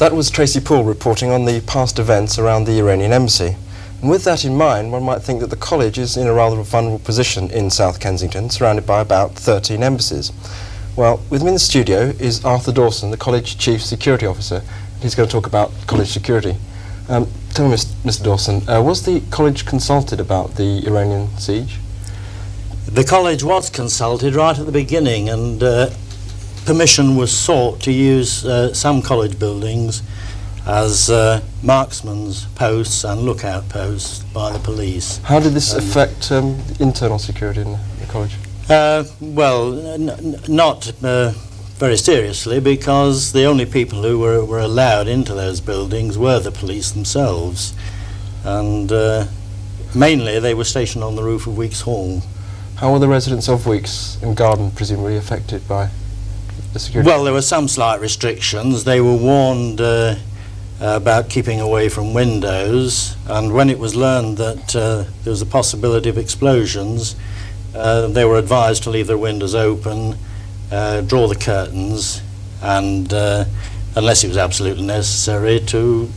That was Tracy Poole reporting on the past events around the Iranian Embassy. And with that in mind, one might think that the college is in a rather vulnerable position in South Kensington, surrounded by about 13 embassies. Well, with me in the studio is Arthur Dawson, the college Chief Security Officer. He's going to talk about college security. Tell me, Mr. Dawson, was the college consulted about the Iranian siege? The college was consulted right at the beginning, and permission was sought to use some college buildings as marksmen's posts and lookout posts by the police. How did this affect internal security in the college? Well, not very seriously, because the only people who were allowed into those buildings were the police themselves, and mainly they were stationed on the roof of Weeks Hall. How were the residents of Weeks and Garden presumably affected by the security? Well, there were some slight restrictions. They were warned about keeping away from windows, and when it was learned that there was a possibility of explosions, they were advised to leave their windows open, draw the curtains, and unless it was absolutely necessary, to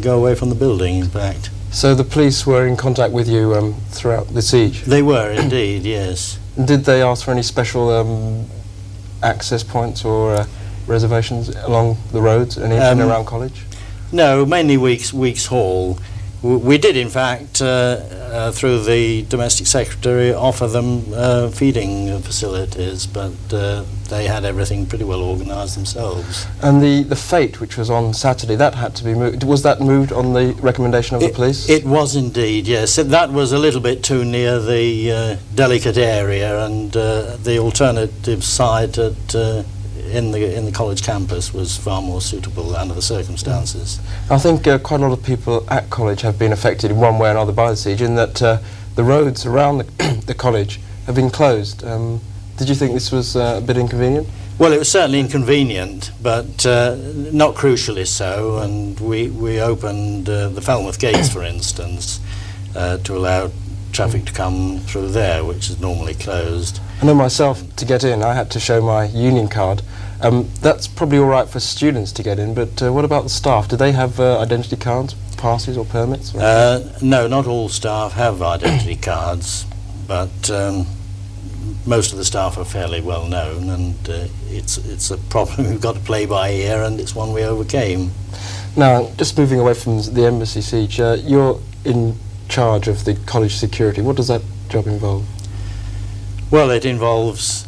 go away from the building, in fact. So the police were in contact with you throughout the siege? They were indeed, yes. Did they ask for any special access points or reservations along the roads and in and around college? No, mainly Weeks Hall. We did, in fact, through the Domestic Secretary, offer them feeding facilities, but they had everything pretty well organised themselves. And the fete, which was on Saturday, that had to be moved. Was that moved on the recommendation of the police? It was indeed, yes. That was a little bit too near the delicate area, and the alternative site in the college campus was far more suitable under the circumstances. I think quite a lot of people at college have been affected in one way or another by the siege, in that the roads around the college have been closed. Did you think this was a bit inconvenient? Well, it was certainly inconvenient, but not crucially so, and we opened the Falmouth gates, for instance, to allow traffic to come through there, which is normally closed. I know myself, to get in, I had to show my union card. That's probably all right for students to get in, but what about the staff? Do they have identity cards, passes or permits? No, not all staff have identity cards, but most of the staff are fairly well known, and it's a problem we've got to play by ear, and it's one we overcame. Now, just moving away from the embassy siege, you're in charge of the college security. What does that job involve? Well, it involves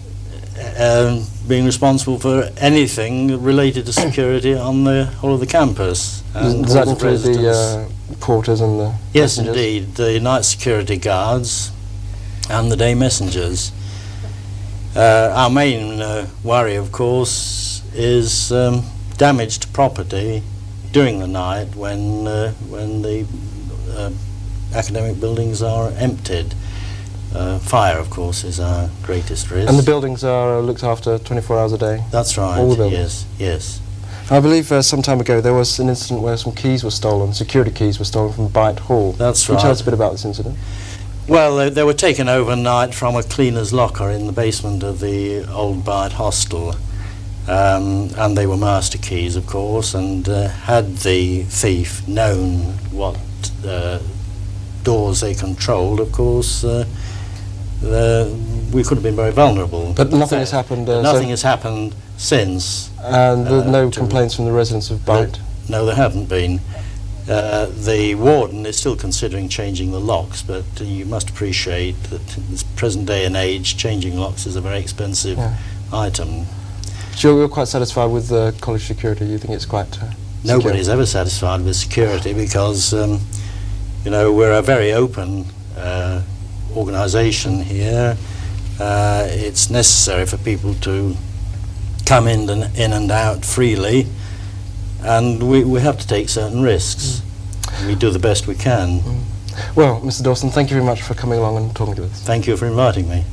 being responsible for anything related to security on the whole of the campus. Does that include the porters and the Yes, messengers? indeed. The night security guards and the day messengers. Our main worry, of course, is damage to property during the night when the academic buildings are emptied. Fire, of course, is our greatest risk. And the buildings are looked after 24 hours a day? That's right, all the buildings? yes. I believe some time ago there was an incident where some keys were stolen, security keys were stolen from Byte Hall. That's Can right. you tell us a bit about this incident? Well, they were taken overnight from a cleaner's locker in the basement of the old Byte hostel, and they were master keys, of course, and had the thief known what doors they controlled, of course, we could have been very vulnerable. But nothing has happened? Nothing has happened since. And no complaints from the residents of Byte? No, there haven't been. The warden is still considering changing the locks, but you must appreciate that in this present day and age, changing locks is a very expensive item. So you're quite satisfied with the college security? You think it's quite Nobody's ever satisfied with security, because you know, we're a very open organisation here. It's necessary for people to come in and out freely, and we have to take certain risks. We do the best we can. Well, Mr. Dawson, thank you very much for coming along and talking to us. Thank you for inviting me.